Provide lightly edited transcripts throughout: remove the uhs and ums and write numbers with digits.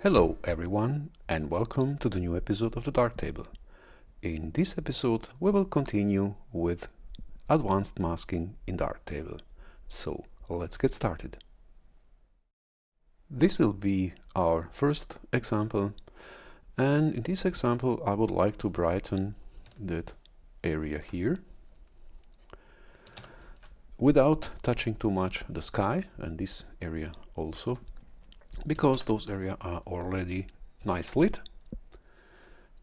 Hello everyone and welcome to the new episode of the Darktable. In this episode we will continue with advanced masking in Darktable. So let's get started. This will be our first example, and in this example I would like to brighten that area here without touching too much the sky and this area also, because those areas are already nice lit.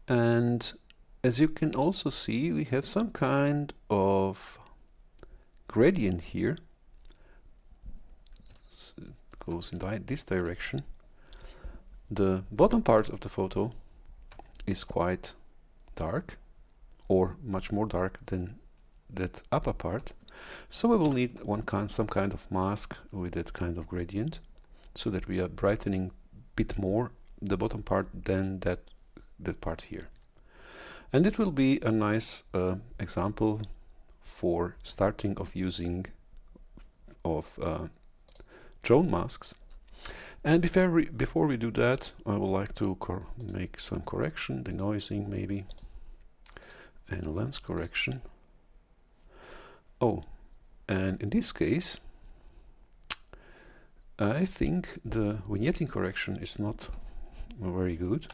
And as you can also see, we have some kind of gradient here. So it goes in this direction. The bottom part of the photo is quite dark, or much more dark than that upper part. So we will need some kind of mask with that kind of gradient, so that we are brightening a bit more the bottom part than that part here. And it will be a nice example for starting of using of drone masks. And before we do that, I would like to make some correction, denoising maybe, and lens correction. Oh, and in this case I think the vignetting correction is not very good,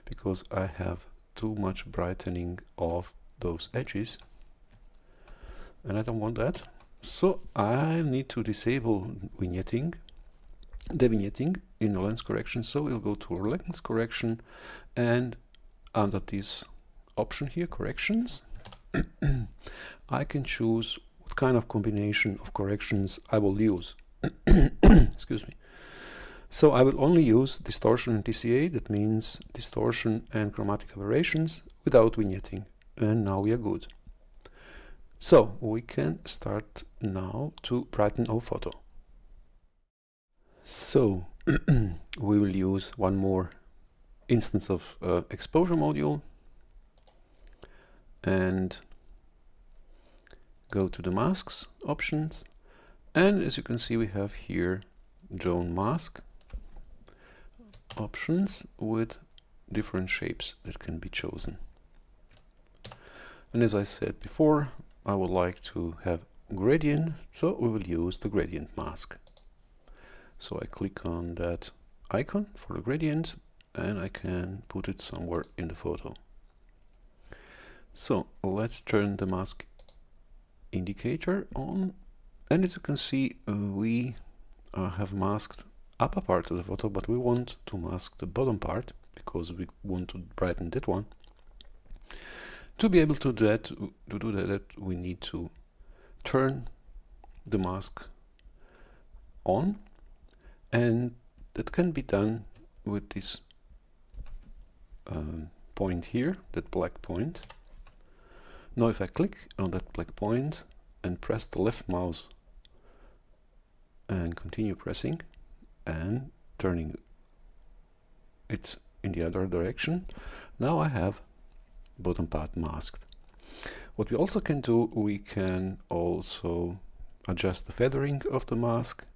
because I have too much brightening of those edges and I don't want that. So I need to disable the vignetting in the lens correction. So we'll go to lens correction, and under this option here, corrections, I can choose what kind of combination of corrections I will use. Excuse me. So I will only use distortion and TCA, that means distortion and chromatic aberrations, without vignetting. And now we are good. So we can start now to brighten our photo. So we will use one more instance of exposure module and go to the masks options. And as you can see, we have here drone mask options with different shapes that can be chosen. And as I said before, I would like to have gradient, so we will use the gradient mask. So I click on that icon for the gradient and I can put it somewhere in the photo. So let's turn the mask indicator on. And as you can see, we have masked upper part of the photo, but we want to mask the bottom part because we want to brighten that one. To be able to do that, we need to turn the mask on, and that can be done with this point here, that black point. Now if I click on that black point and press the left mouse and continue pressing and turning it in the other direction, now I have bottom part masked. What we also can do, we can also adjust the feathering of the mask.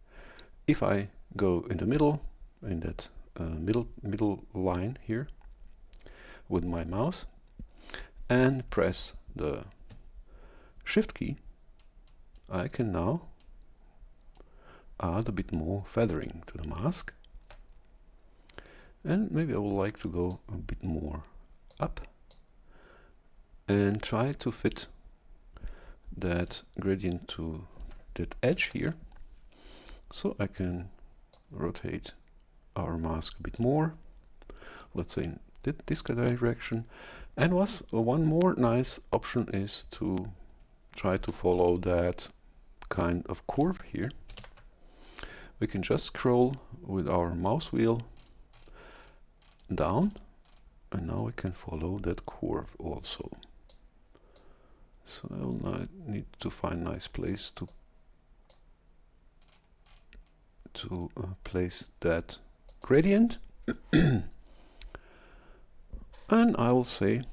If I go in the middle, in that middle line here with my mouse and press the shift key, I can now add a bit more feathering to the mask, and maybe I would like to go a bit more up and try to fit that gradient to that edge here. So I can rotate our mask a bit more, let's say in this direction. And one more nice option is to try to follow that kind of curve here. We can just scroll with our mouse wheel down, and now we can follow that curve also. So I will now need to find a nice place to place that gradient. And I will say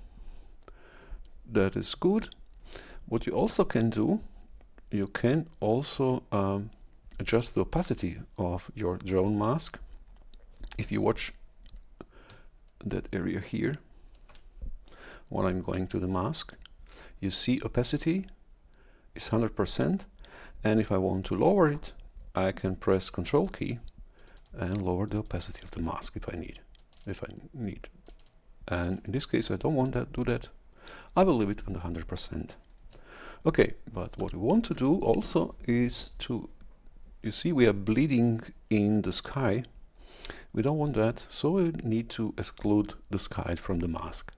that is good. What you also can do, you can also adjust the opacity of your drone mask. If you watch that area here, while I'm going to the mask, you see opacity is 100%, and if I want to lower it, I can press Control key and lower the opacity of the mask if I need. And in this case, I don't want to do that. I will leave it on the 100%. Okay, but what we want to do also is to, you see we are bleeding in the sky. We don't want that, so we need to exclude the sky from the mask.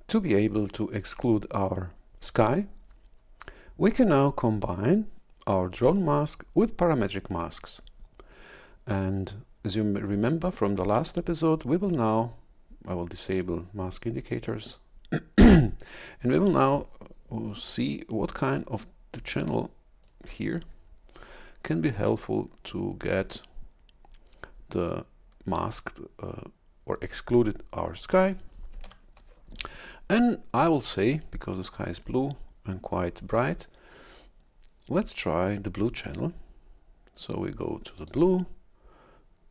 To be able to exclude our sky, we can now combine our drone mask with parametric masks. And as you remember from the last episode, I will disable mask indicators and we will now see what kind of the channel here can be helpful to get the masked or excluded our sky. And I will say, because the sky is blue and quite bright, let's try the blue channel. So we go to the blue,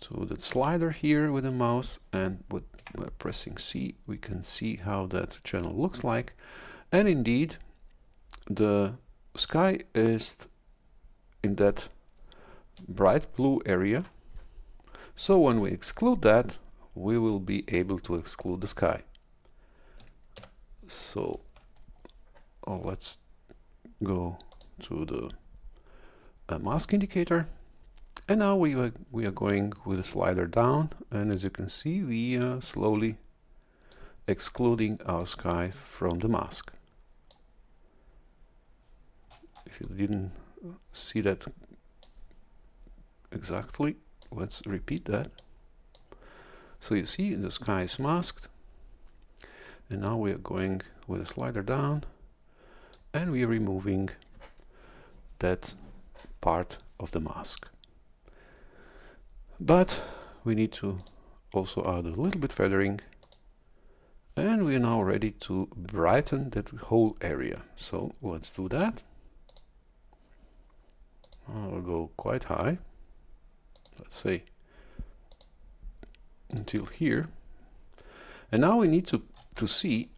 to the slider here with the mouse, and by pressing C we can see how that channel looks like. And indeed the sky is in that bright blue area, so when we exclude that, we will be able to exclude the sky. So let's go to the mask indicator, and now we are going with the slider down, and as you can see, we are slowly excluding our sky from the mask. If you didn't see that exactly, let's repeat that. So you see the sky is masked, and now we are going with the slider down, and we are removing that part of the mask. But we need to also add a little bit feathering, and we are now ready to brighten that whole area. So let's do that. I'll go quite high, let's say until here, and now we need to see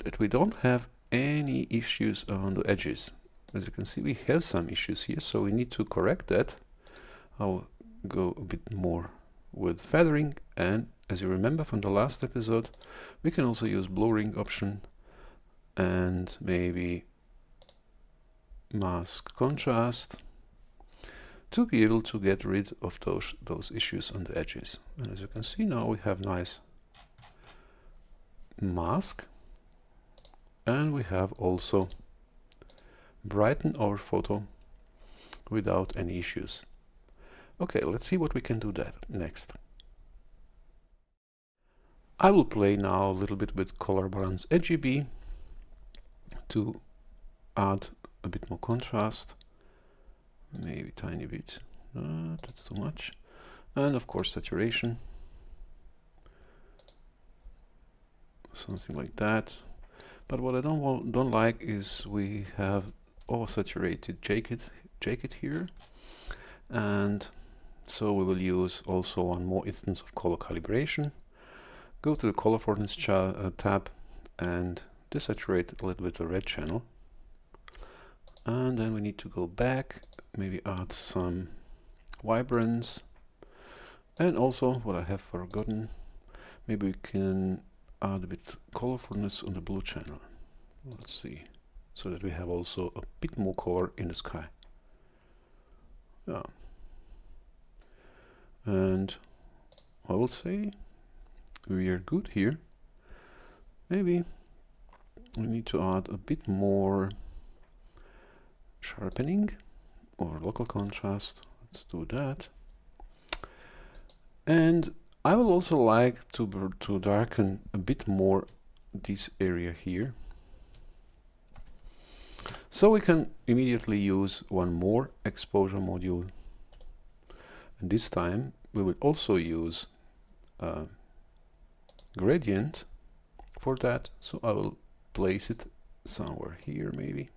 that we don't have any issues on the edges. As you can see, we have some issues here, so we need to correct that. I'll go a bit more with feathering, and as you remember from the last episode, we can also use blurring option and maybe mask contrast to be able to get rid of those issues on the edges. And as you can see, now we have nice mask, and we have also brightened our photo without any issues. Okay, let's see what we can do next. I will play now a little bit with color balance RGB to add a bit more contrast, maybe tiny bit, that's too much, and of course saturation, something like that. But what I don't like is we have oversaturated jacket here, and so we will use also one more instance of color calibration. Go to the color affordance tab and desaturate a little bit the red channel, and then we need to go back, maybe add some vibrance, and also what I have forgotten, maybe we can add a bit colorfulness on the blue channel. Let's see, so that we have also a bit more color in the sky. Yeah, and I will say we are good here. Maybe we need to add a bit more sharpening or local contrast. Let's do that. And I would also like to darken a bit more this area here. So we can immediately use one more exposure module. And this time we will also use gradient for that. So I will place it somewhere here maybe.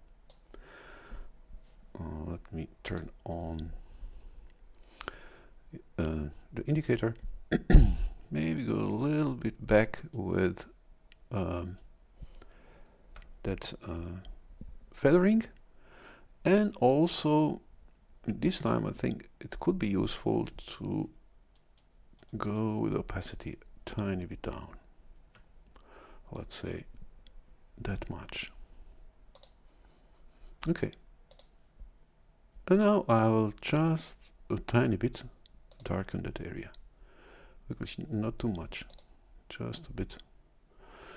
Let me turn on the indicator, maybe go a little bit back with that feathering, and also this time I think it could be useful to go with opacity a tiny bit down. Let's say that much. Okay. And now I will just a tiny bit darken that area. Not too much, just a bit.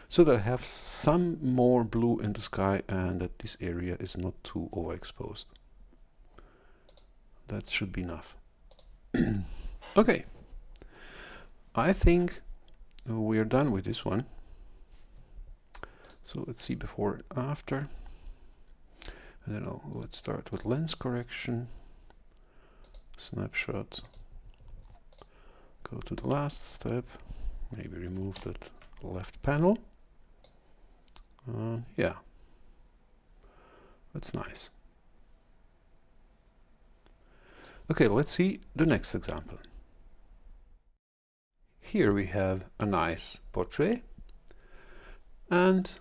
So that I have some more blue in the sky and that this area is not too overexposed. That should be enough. Okay. I think we are done with this one. So let's see before and after. I don't know, let's start with lens correction, snapshot, go to the last step, maybe remove that left panel. Yeah, that's nice. Okay, let's see the next example. Here we have a nice portrait, and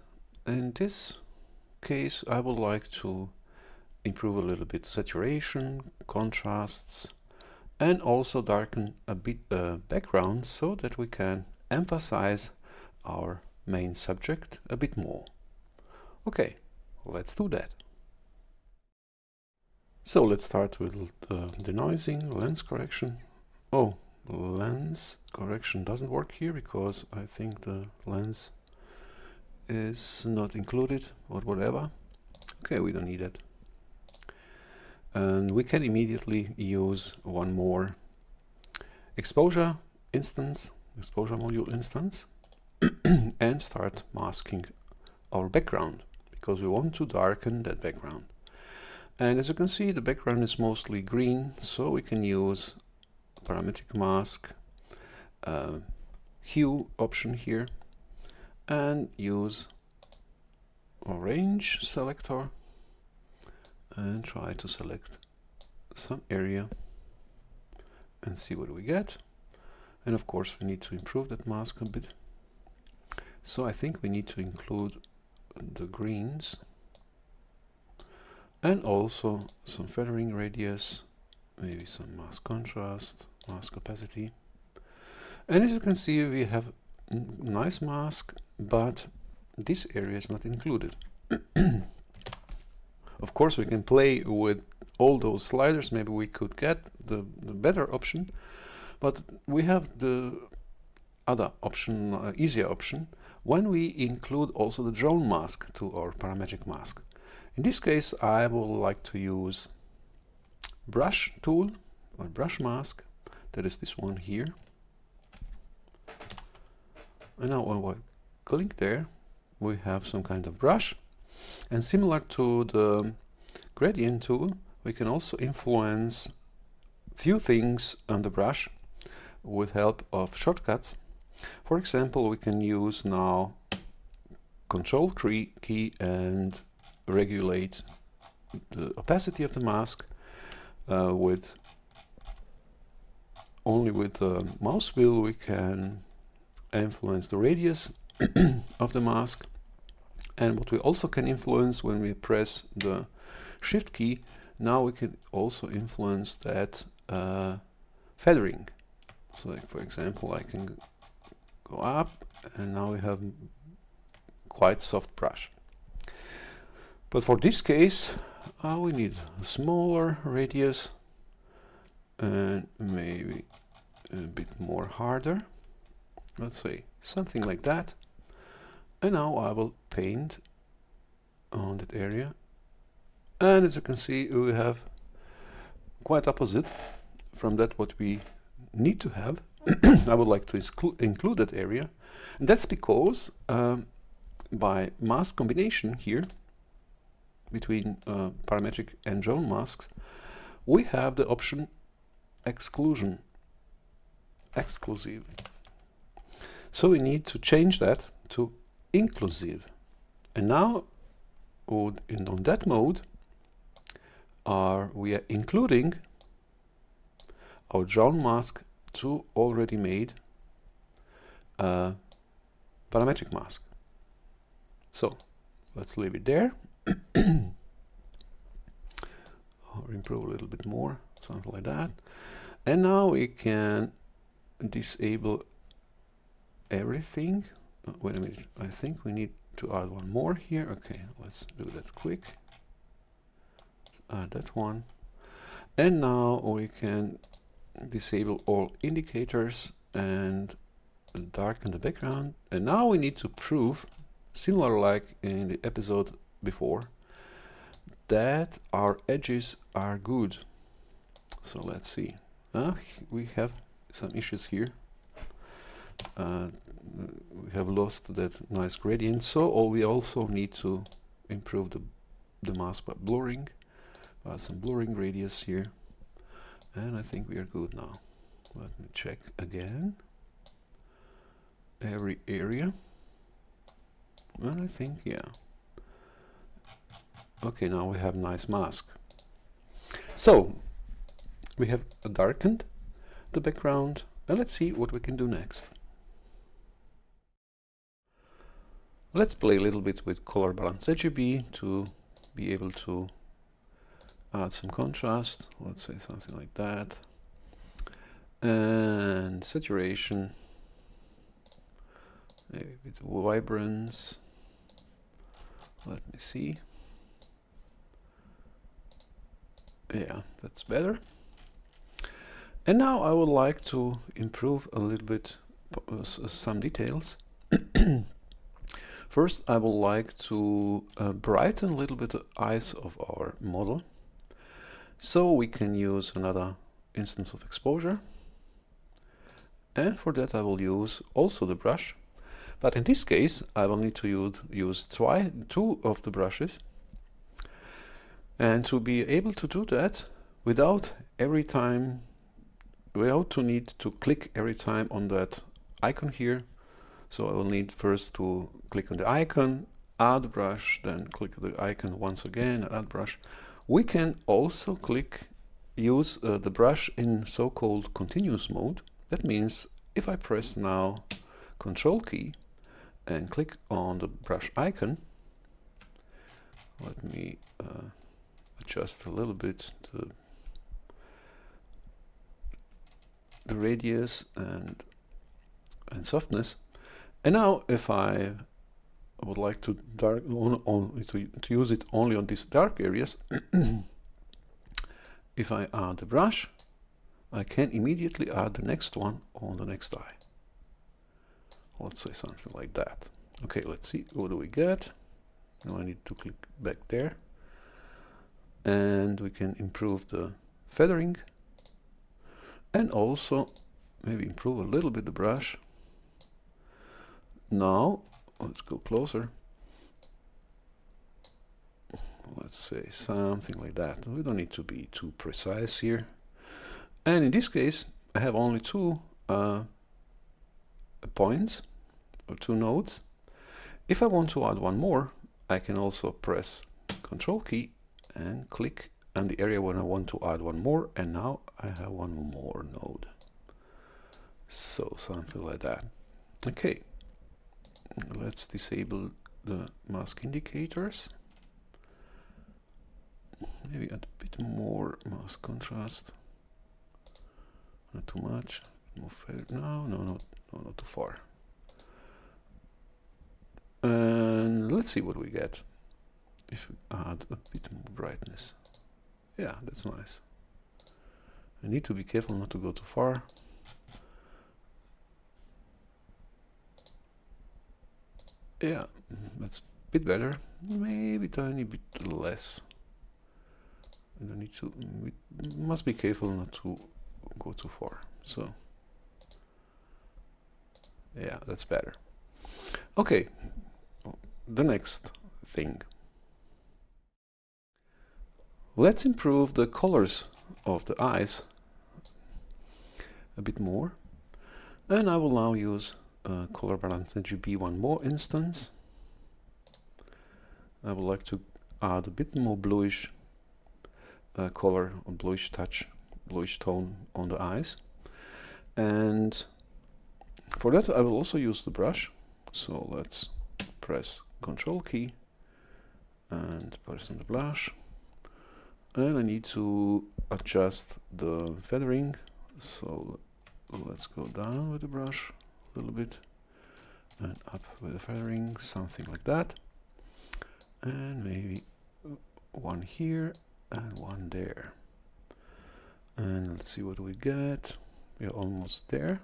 in this case I would like to improve a little bit saturation, contrasts, and also darken a bit the background so that we can emphasize our main subject a bit more. Okay, let's do that. So let's start with the denoising, lens correction. Oh, lens correction doesn't work here because I think the lens is not included or whatever. Okay, we don't need it. And we can immediately use one more exposure module instance and start masking our background because we want to darken that background. And as you can see, the background is mostly green, so we can use parametric mask, hue option here, and use a range selector and try to select some area and see what we get. And of course we need to improve that mask a bit. So I think we need to include the greens and also some feathering radius, maybe some mask contrast, mask opacity. And as you can see, we have a nice mask, but this area is not included. Of course we can play with all those sliders, maybe we could get the better option, but we have the other option, easier option, when we include also the drone mask to our parametric mask. In this case I would like to use brush tool or brush mask, that is this one here. And now when we click there, we have some kind of brush, and similar to the gradient tool, we can also influence few things on the brush with help of shortcuts. For example, we can use now Control key and regulate the opacity of the mask with only with the mouse wheel. We can influence the radius of the mask, and what we also can influence when we press the Shift key, now we can also influence that feathering. So like, for example, I can go up and now we have quite soft brush. But for this case we need a smaller radius and maybe a bit more harder, let's say something like that. And now I will paint on that area, and as you can see we have quite opposite from that what we need to have. I would like to include that area, and that's because by mask combination here between parametric and drone masks, we have the option exclusive. So we need to change that to inclusive, and now on that mode we are including our drone mask to already made parametric mask. So let's leave it there. Or improve a little bit more, something like that. And now we can disable everything. Wait a minute, I think we need to add one more here. Okay, let's do that quick. Add that one. And now we can disable all indicators and darken the background. And now we need to prove, similar like in the episode before, that our edges are good. So let's see. We have some issues here. We have lost that nice gradient, so we also need to improve the mask by blurring. Some blurring radius here, and I think we are good now. Let me check again every area, and I think, yeah. Okay, now we have nice mask. So we have darkened the background, and let's see what we can do next. Let's play a little bit with color balance RGB to be able to add some contrast. Let's say something like that. And saturation, maybe a bit of vibrance. Let me see. Yeah, that's better. And now I would like to improve a little bit some details. First, I would like to brighten a little bit the eyes of our model. So we can use another instance of exposure. And for that I will use also the brush. But in this case, I will need to use two of the brushes. And to be able to do that without to need to click every time on that icon here. So I will need first to click on the icon, add brush, then click the icon once again, add brush. We can also use the brush in so-called continuous mode. That means if I press now Control key and click on the brush icon, let me adjust a little bit the radius and softness. And now if I would like to to use it only on these dark areas, if I add the brush, I can immediately add the next one on the next eye. Let's say something like that. Okay, let's see, what do we get? Now I need to click back there. And we can improve the feathering. And also maybe improve a little bit the brush. Now, let's go closer. Let's say something like that. We don't need to be too precise here. And in this case, I have only two points or two nodes. If I want to add one more, I can also press Control key and click on the area when I want to add one more, and now I have one more node. So something like that. Okay, let's disable the mask indicators. Maybe add a bit more mask contrast. Not too much. Move further. No, not too far. And let's see what we get if we add a bit more brightness. Yeah, that's nice. I need to be careful not to go too far. Yeah, that's a bit better. Maybe a tiny bit less. I don't need to. We must be careful not to go too far. So yeah, that's better. Okay, the next thing. Let's improve the colors of the eyes a bit more, and I will now use color balance RGB one more instance. I would like to add a bit more bluish color or bluish touch, bluish tone on the eyes. And for that I will also use the brush. So let's press Control key and press on the brush. And I need to adjust the feathering. So let's go down with the brush a little bit and up with the feathering, something like that. And maybe one here and one there. And let's see what we get. We're almost there.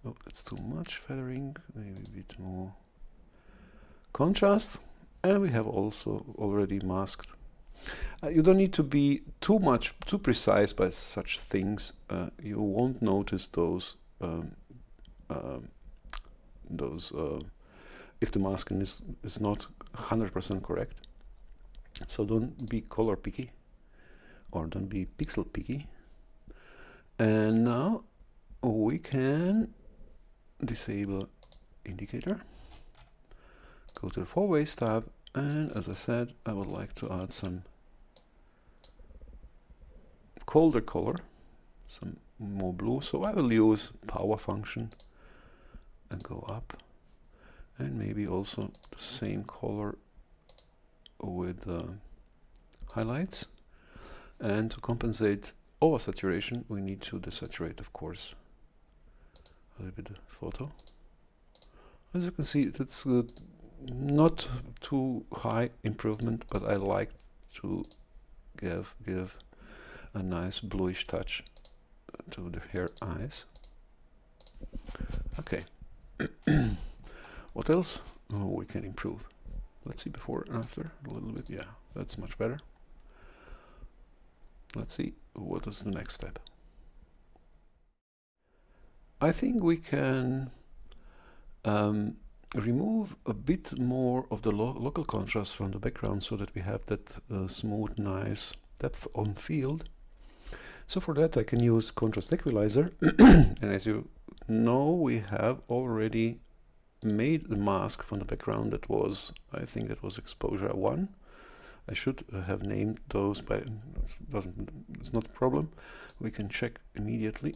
Oh, that's too much feathering, maybe a bit more contrast. And we have also already masked. You don't need to be too precise by such things. You won't notice those if the masking is not 100% correct. So don't be color picky, or don't be pixel picky. And now we can disable indicator, go to the 4 ways tab, and as I said, I would like to add some colder color, some more blue. So I will use power function and go up, and maybe also the same color with highlights. And to compensate oversaturation, we need to desaturate, of course, a little bit the photo. As you can see, that's not too high improvement, but I like to give a nice bluish touch to the hair eyes. Okay. What else we can improve? Let's see before and after a little bit. Yeah, that's much better. Let's see what is the next step. I think we can remove a bit more of the local contrast from the background so that we have that smooth, nice depth on field. So for that I can use contrast equalizer. And as you know, we have already made the mask from the background that was, I think that was exposure 1. I should have named those, but it's not a problem. We can check immediately.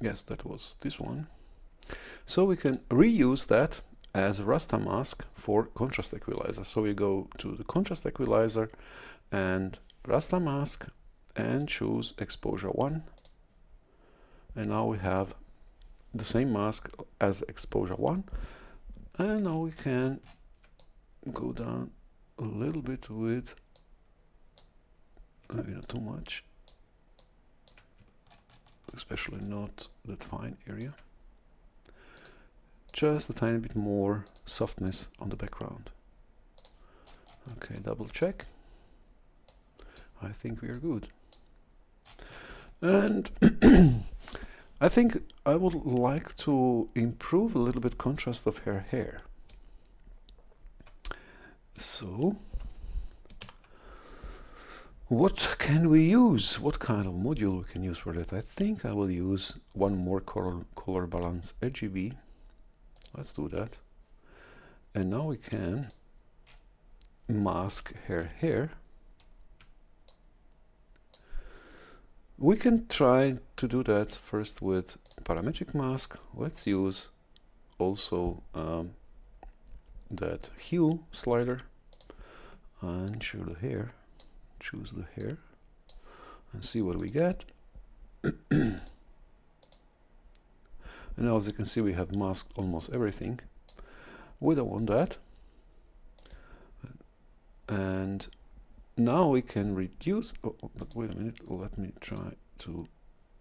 Yes, that was this one. So we can reuse that as a raster mask for contrast equalizer. So we go to the contrast equalizer and raster mask and choose exposure 1. And now we have the same mask as exposure 1. And now we can go down a little bit with, maybe not too much, especially not that fine area. Just a tiny bit more softness on the background. Okay, double check. I think we are good. And I think I would like to improve a little bit contrast of her hair. So what can we use? What kind of module we can use for that? I think I will use one more color balance RGB. Let's do that. And now we can mask her hair. We can try to do that first with parametric mask. Let's use also that hue slider and choose the hair and see what we get. And now, as you can see, we have masked almost everything. We don't want that. And now we can reduce, but wait a minute, let me try to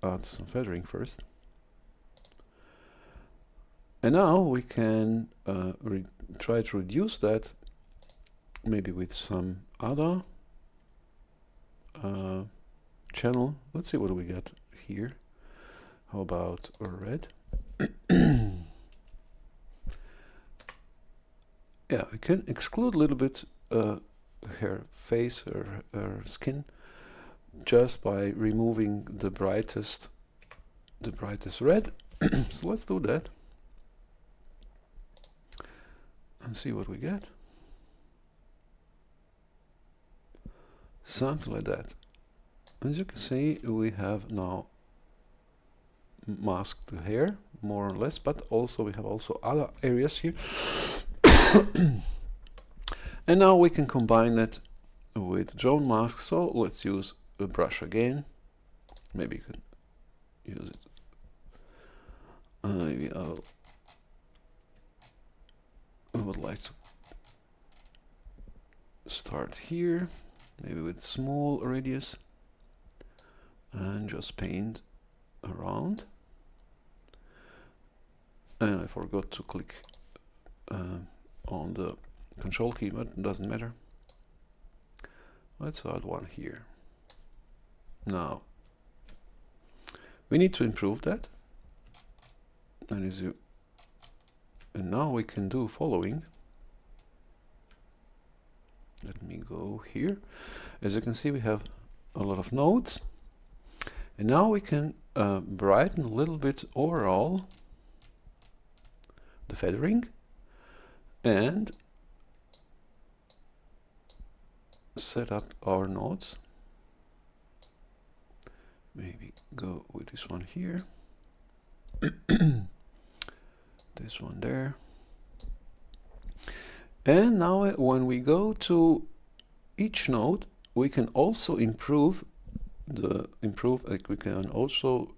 add some feathering first. And now we can try to reduce that, maybe with some other channel. Let's see what do we get here. How about a red? Yeah, we can exclude a little bit her face or her skin just by removing the brightest red. So let's do that and see what we get. Something like that. As you can see, we have now mask the hair more or less, but also we have also other areas here. And now we can combine it with drone mask. So let's use a brush again. Maybe you can use it. Maybe I would like to start here, maybe with small radius, and just paint around. And I forgot to click on the control key, but it doesn't matter. Let's add one here. Now we need to improve that, and now we can do following. Let me go here. As you can see, we have a lot of nodes, and now we can brighten a little bit overall the feathering and set up our nodes. Maybe go with this one here, this one there. And now when we go to each node, we can also improve, like we can also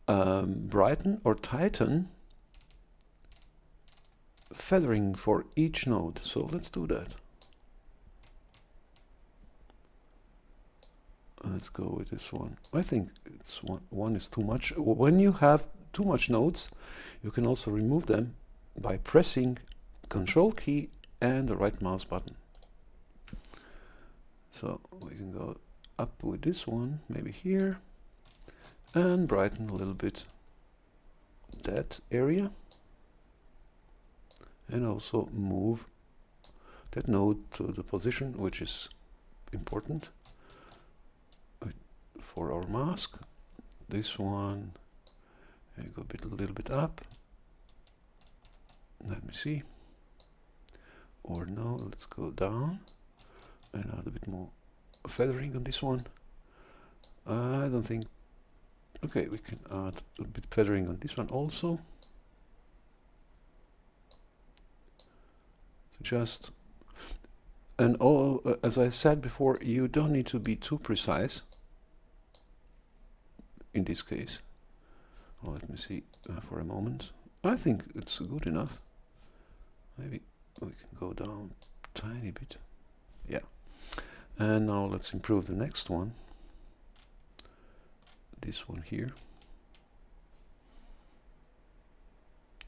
brighten or tighten feathering for each node. So let's do that. Let's go with this one. I think it's one is too much. When you have too much nodes, you can also remove them by pressing Control key and the right mouse button. So we can go up with this one, maybe here, and brighten a little bit that area, and also move that node to the position which is important for our mask. This one, and go a little bit up. Let me see. Or no, let's go down and add a bit more feathering on this one. I don't think. Okay, we can add a bit feathering on this one also. So just, and as I said before, you don't need to be too precise in this case. Well, let me see for a moment. I think it's good enough. Maybe we can go down a tiny bit. Yeah. And now let's improve the next one. This one here.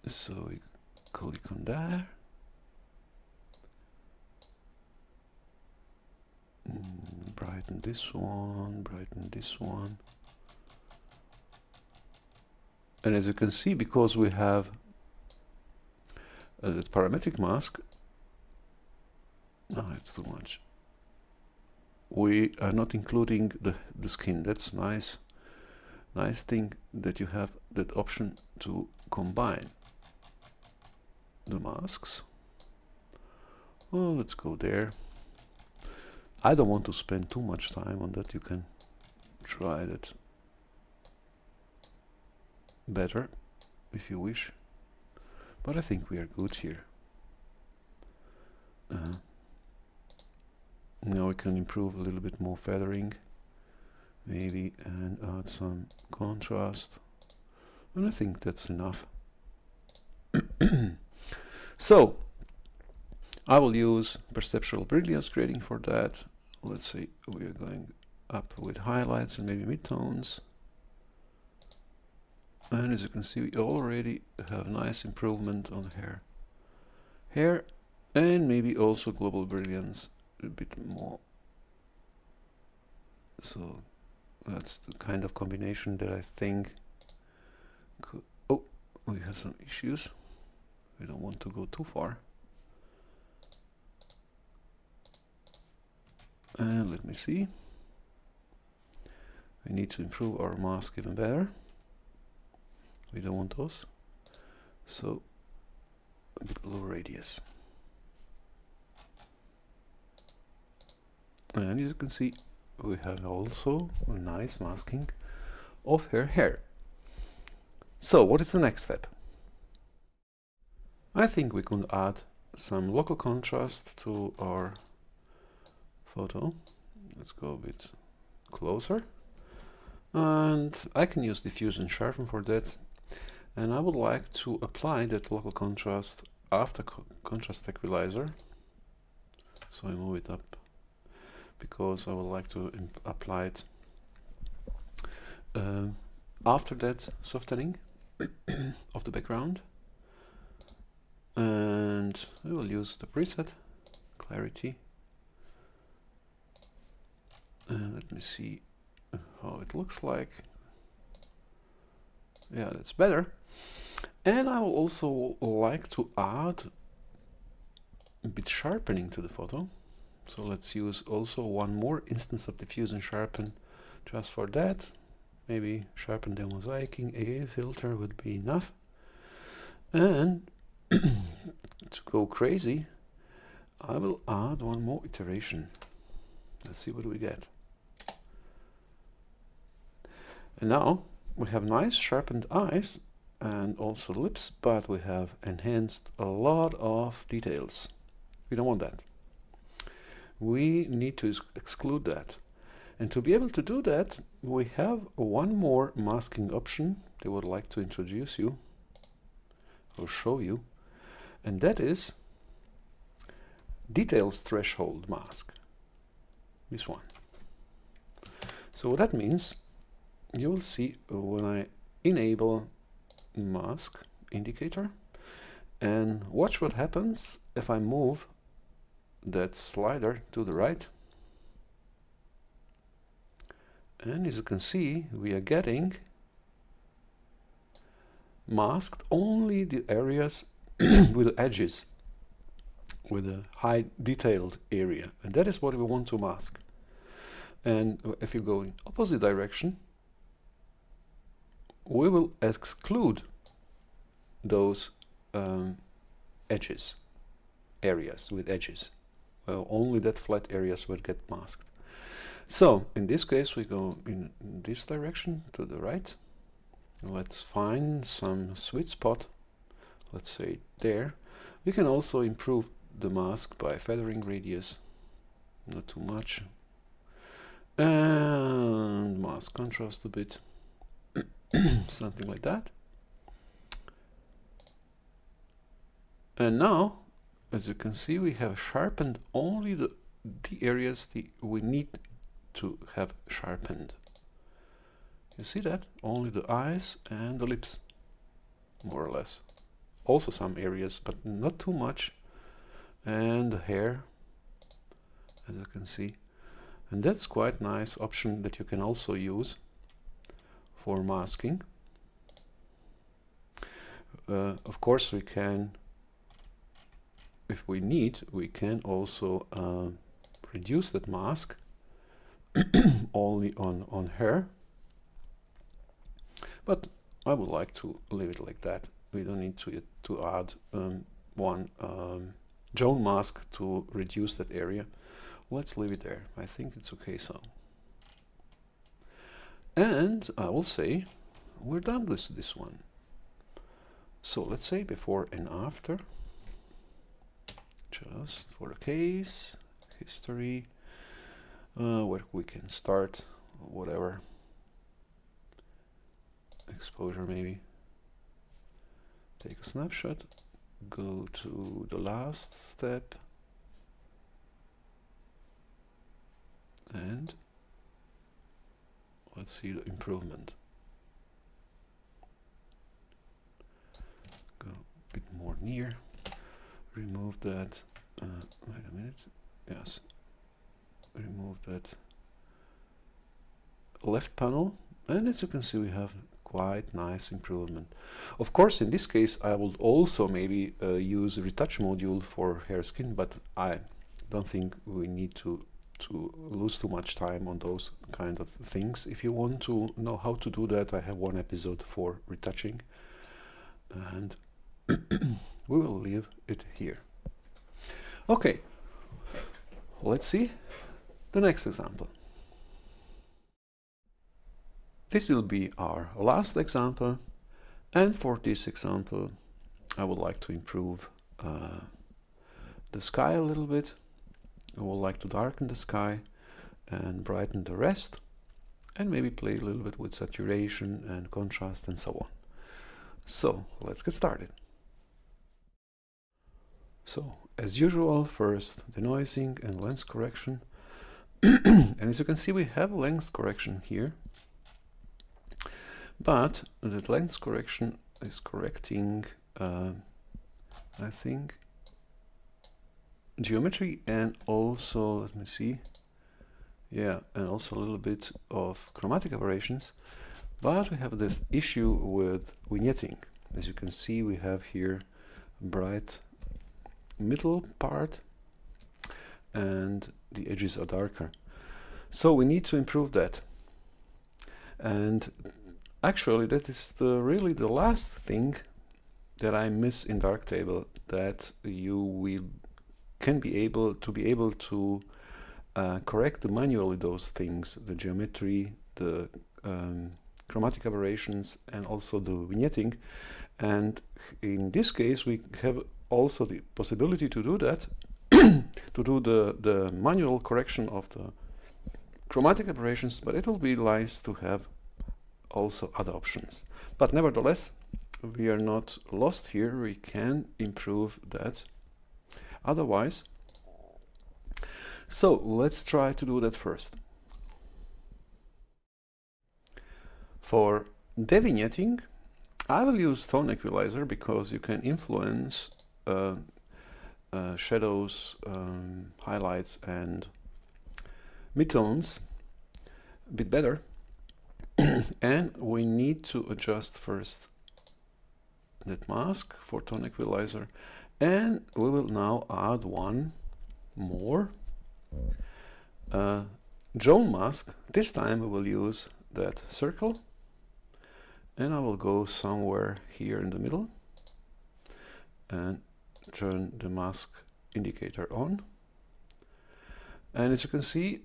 So we click on there. Brighten this one, brighten this one. And as you can see, because we have that parametric mask, no, it's too much. We are not including the skin. That's nice. Nice thing that you have that option to combine the masks. Oh, let's go there. I don't want to spend too much time on that. You can try that better if you wish, but I think we are good here. Now we can improve a little bit more feathering, maybe, and add some contrast, and I think that's enough. So I will use perceptual brilliance grading for that. Let's say we are going up with highlights and maybe midtones. And as you can see, we already have nice improvement on hair, and maybe also global brilliance a bit more. So that's the kind of combination that I think could. Oh, we have some issues. We don't want to go too far. And let me see. We need to improve our mask even better. We don't want those. So a bit low radius. And as you can see, we have also a nice masking of her hair. So what is the next step? I think we could add some local contrast to our photo. Let's go a bit closer. And I can use diffuse and sharpen for that. And I would like to apply that local contrast after contrast equalizer. So I move it up because I would like to apply it after that softening of the background. And we will use the preset clarity. And let me see how it looks like. Yeah, that's better. And I will also like to add a bit sharpening to the photo. So let's use also one more instance of diffuse and sharpen just for that. Maybe sharpen the mosaicing AA filter would be enough. And to go crazy, I will add one more iteration. Let's see what we get. And now we have nice sharpened eyes and also lips, but we have enhanced a lot of details. We don't want that. We need to exclude that. And to be able to do that, we have one more masking option that I would like to introduce you or show you, and that is details threshold mask. This one. So what that means, you will see when I enable mask indicator, and watch what happens if I move that slider to the right. And as you can see, we are getting masked only the areas with the edges, with a high detailed area, and that is what we want to mask. And if you go in opposite direction, we will exclude those edges, areas with edges. Well, only that flat areas will get masked. So in this case, we go in this direction to the right. Let's find some sweet spot. Let's say there. We can also improve the mask by feathering radius, not too much, and mask contrast a bit, something like that. And now, as you can see, we have sharpened only the areas we need to have sharpened. You see that? Only the eyes and the lips, more or less. Also some areas, but not too much. And the hair, as you can see. And that's quite nice option that you can also use for masking. Of course, we can, if we need, we can also reduce that mask only on hair. But I would like to leave it like that. We don't need to add one drone mask to reduce that area. Let's leave it there. I think it's okay so. And I will say we're done with this one. So let's say before and after, just for the case, history, where we can start, whatever, exposure maybe, take a snapshot, go to the last step, and let's see the improvement. Go a bit more near, remove that, wait a minute, yes, remove that left panel, and as you can see we have quite nice improvement. Of course, in this case I would also maybe use a retouch module for hair skin, but I don't think we need to lose too much time on those kind of things. If you want to know how to do that, I have one episode for retouching, and we will leave it here. Okay, let's see the next example. this will be our last example, and for this example I would like to improve the sky a little bit. I would like to darken the sky and brighten the rest, and maybe play a little bit with saturation and contrast and so on. So let's get started. So as usual, first denoising and lens correction. And as you can see, we have lens correction here, but the lens correction is correcting I think geometry and also, let me see, yeah, and also a little bit of chromatic aberrations. But we have this issue with vignetting. As you can see, we have here bright middle part and the edges are darker. So we need to improve that. And actually that is really the last thing that I miss in Darktable, that you will be able to correct manually those things, the geometry, the chromatic aberrations, and also the vignetting. And in this case we have also the possibility to do that, to do the manual correction of the chromatic aberrations, but it will be nice to have also other options. But nevertheless, we are not lost here, we can improve that otherwise. So let's try to do that first. For devignetting, I will use tone equalizer because you can influence shadows, highlights and midtones a bit better. And we need to adjust first that mask for tone equalizer, and we will now add one more drone mask. This time we will use that circle, and I will go somewhere here in the middle and turn the mask indicator on. And as you can see,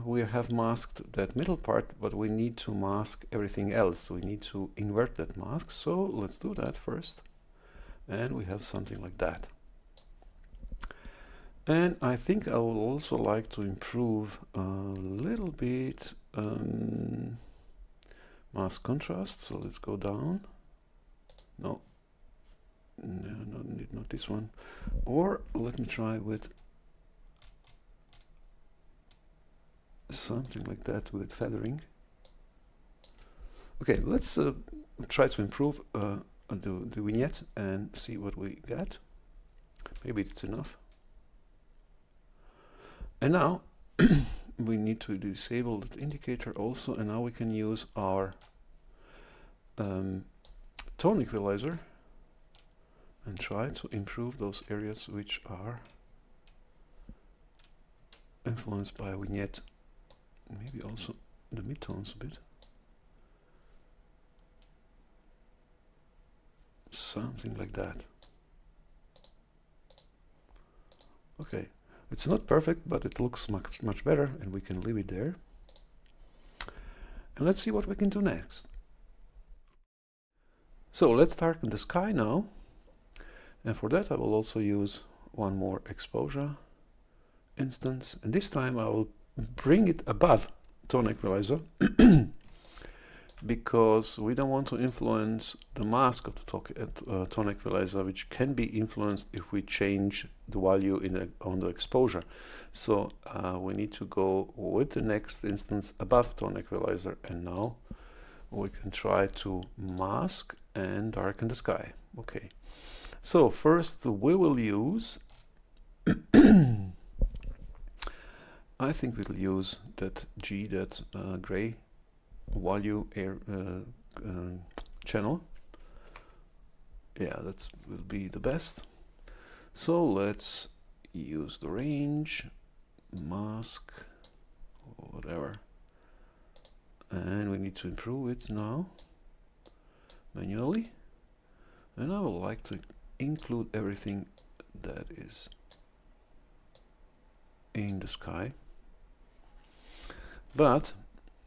we have masked that middle part, but we need to mask everything else. We need to invert that mask. So let's do that first. And we have something like that. And I think I would also like to improve a little bit mask contrast. So let's go down. No, not this one. Or let me try with something like that with feathering. Okay, let's try to improve the vignette and see what we get. Maybe it's enough. And now we need to disable that indicator also, and now we can use our tone equalizer and try to improve those areas which are influenced by vignette. Maybe also the midtones a bit. Something like that. Okay, it's not perfect, but it looks much better, and we can leave it there. And let's see what we can do next. So let's darken the sky now. And for that I will also use one more exposure instance, and this time I will bring it above tone equalizer because we don't want to influence the mask of the tone equalizer, which can be influenced if we change the value on the exposure. So we need to go with the next instance above tone equalizer, and now we can try to mask and darken the sky. Okay, so first we will use I think we'll use that gray value channel. Yeah, that will be the best. So let's use the range, mask, whatever. And we need to improve it now manually. And I would like to include everything that is in the sky. But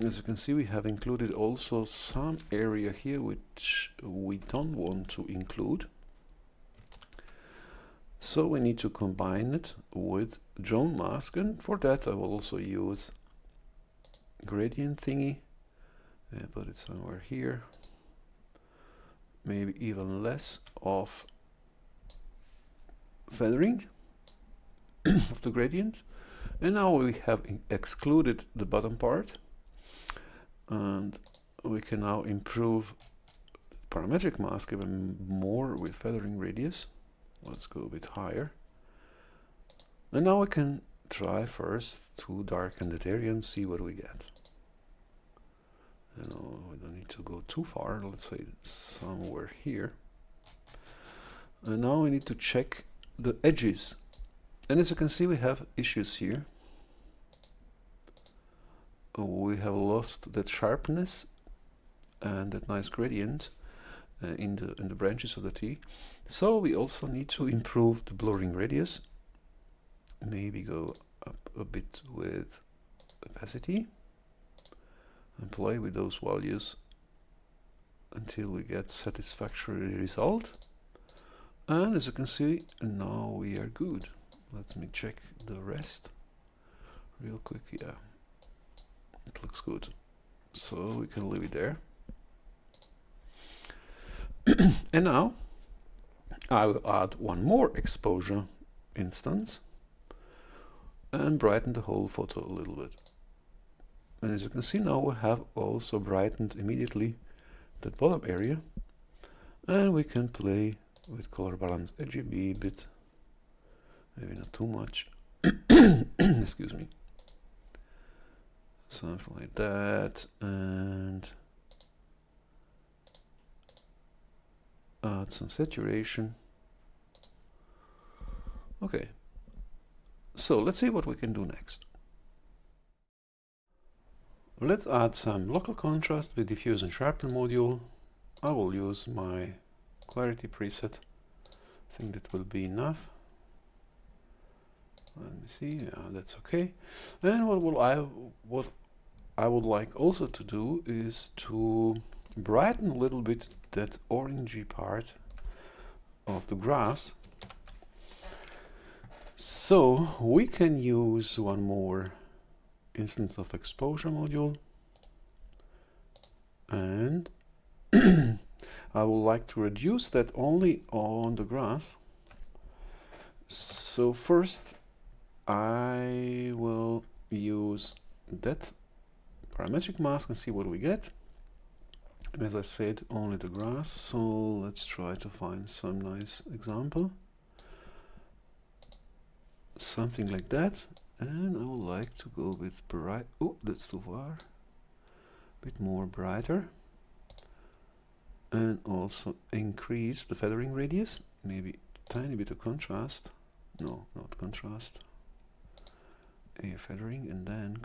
as you can see, we have included also some area here which we don't want to include. So we need to combine it with drone mask, and for that I will also use gradient thingy. Put it somewhere here. Maybe even less of feathering of the gradient. And now we have excluded the bottom part, and we can now improve the parametric mask even more with feathering radius. Let's go a bit higher. And now we can try first to darken that area and see what we get. You know, we don't need to go too far, let's say somewhere here. And now we need to check the edges. And as you can see, we have issues here. We have lost that sharpness and that nice gradient in the branches of the tree. So we also need to improve the blurring radius. Maybe go up a bit with opacity and play with those values until we get satisfactory result. And as you can see, now we are good. Let me check the rest real quick. Yeah, it looks good, so we can leave it there. And now I will add one more exposure instance and brighten the whole photo a little bit. And as you can see, now we have also brightened immediately that bottom area, and we can play with color balance RGB a bit, maybe not too much. Excuse me. Something like that, and add some saturation. Okay, so let's see what we can do next. Let's add some local contrast with diffuse and sharpen module. I will use my clarity preset. I think that will be enough. Let me see. Yeah, that's okay. And what I would like also to do is to brighten a little bit that orangey part of the grass. So we can use one more instance of exposure module, and I would like to reduce that only on the grass. So first I will use that parametric mask and see what we get. And as I said, only the grass, so let's try to find some nice example. Something like that. And I would like to go with bright. Oh, that's too far. A bit more brighter. And also increase the feathering radius. Maybe a tiny bit of contrast. No, not contrast. A feathering, and then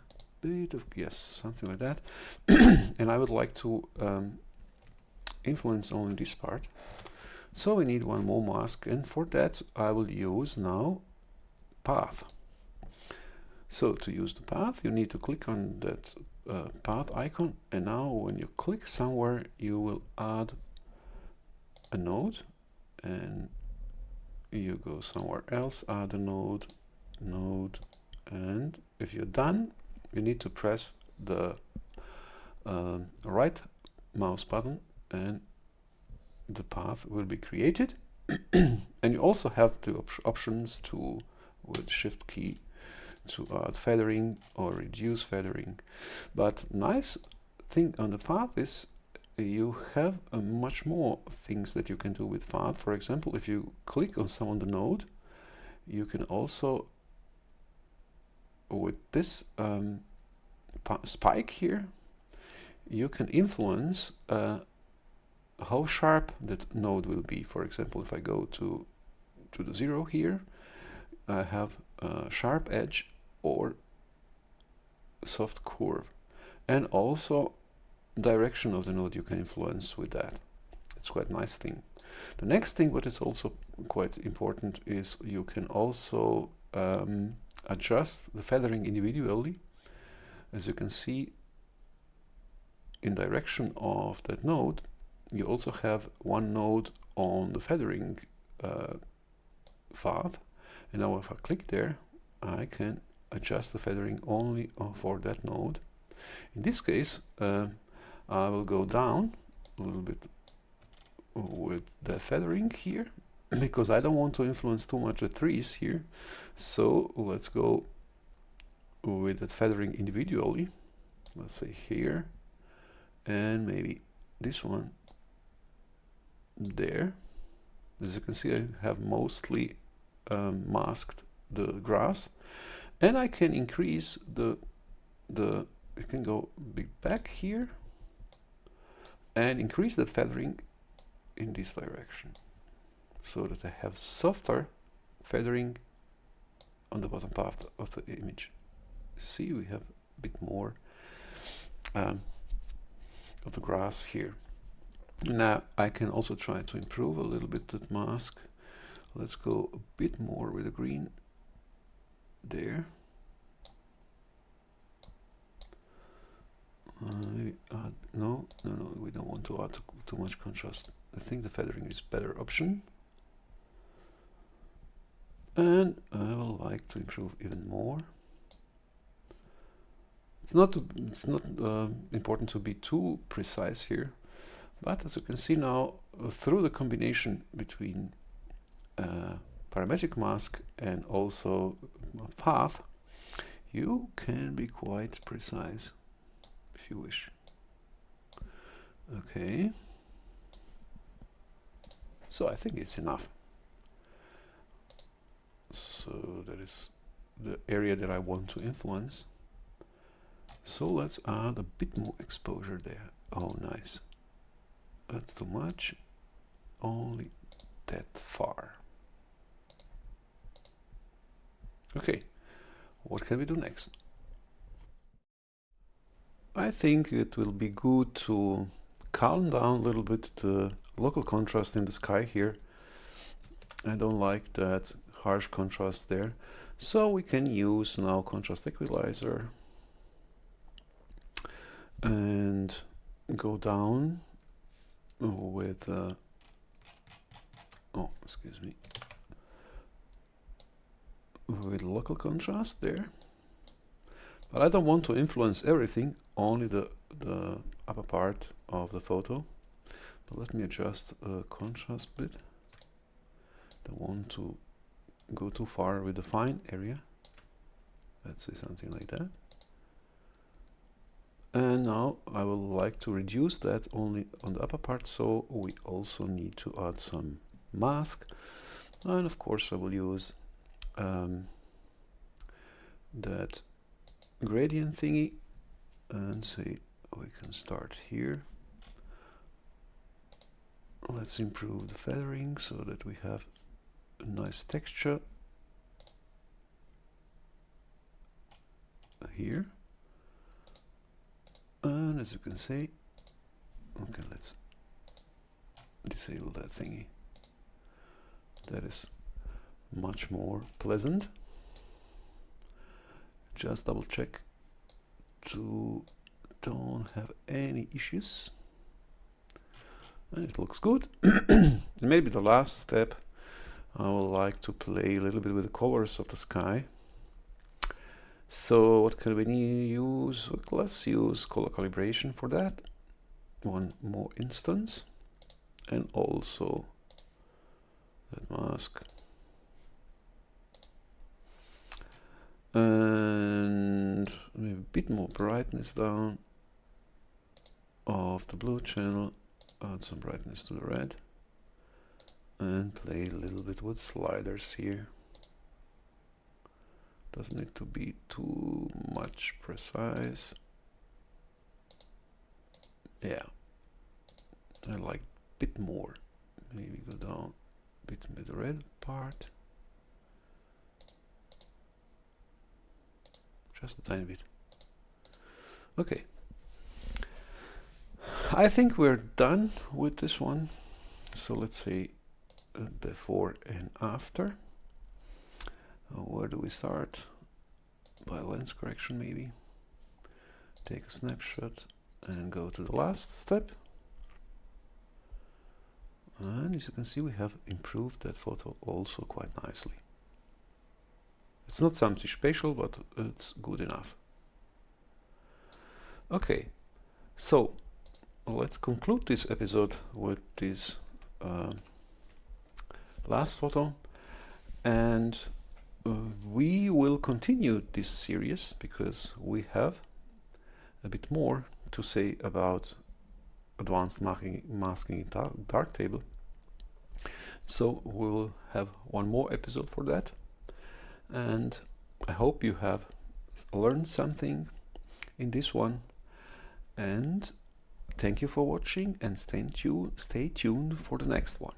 a bit of, yes, something like that. And I would like to influence only this part. So we need one more mask, and for that I will use now path. So to use the path, you need to click on that path icon, and now when you click somewhere, you will add a node, and you go somewhere else, add a node, and if you're done, you need to press the right mouse button, and the path will be created. And you also have the options to, with Shift key, to add feathering or reduce feathering. But nice thing on the path is you have much more things that you can do with path. For example, if you click on some on the node, you can also, with this spike here, you can influence how sharp that node will be. For example, if I go to the 0 here, I have a sharp edge or soft curve, and also direction of the node you can influence with that. It's quite a nice thing. The next thing what is also quite important is you can also adjust the feathering individually. As you can see, in direction of that node, you also have one node on the feathering path. And now if I click there, I can adjust the feathering only for that node. In this case, I will go down a little bit with the feathering here, because I don't want to influence too much the trees here. So let's go with that feathering individually. Let's say here, and maybe this one there. As you can see, I have mostly masked the grass, and I can increase I can go big back here and increase that feathering in this direction, so that I have softer feathering on the bottom part of the image. See, we have a bit more of the grass here. Now I can also try to improve a little bit that mask. Let's go a bit more with the green there. No, we don't want to add too much contrast. I think the feathering is a better option. And I will like to improve even more. It's not important to be too precise here, but as you can see now, through the combination between parametric mask and also path, you can be quite precise if you wish. Okay, so I think it's enough. So that is the area that I want to influence. So let's add a bit more exposure there. Oh, nice. That's too much. Only that far. Okay, what can we do next? I think it will be good to calm down a little bit the local contrast in the sky here. I don't like that harsh contrast there. So we can use now contrast equalizer and go down with with local contrast there. But I don't want to influence everything, only the upper part of the photo. But let me adjust contrast a bit. Don't want to go too far with the fine area. Let's say something like that. And now I will like to reduce that only on the upper part, so we also need to add some mask. And of course I will use that gradient thingy and say we can start here. Let's improve the feathering so that we have a nice texture here. And as you can see, okay, let's disable that thingy. That is much more pleasant. Just double check to don't have any issues. And it looks good. Maybe the last step, I would like to play a little bit with the colors of the sky. So what can we use? Let's use color calibration for that. One more instance. And also that mask. And maybe a bit more brightness down of the blue channel. Add some brightness to the red. And play a little bit with sliders here. Doesn't need to be too much precise. Yeah, I like a bit more. Maybe go down a bit with the red part. Just a tiny bit. Okay. I think we're done with this one. So let's say before and after. Where do we start? By lens correction maybe. Take a snapshot and go to the last step. And as you can see, we have improved that photo also quite nicely. It's not something special, but it's good enough. Okay, so let's conclude this episode with this last photo, and we will continue this series because we have a bit more to say about advanced masking in Darktable. So we'll have one more episode for that, and I hope you have learned something in this one, and thank you for watching, and stay tuned for the next one.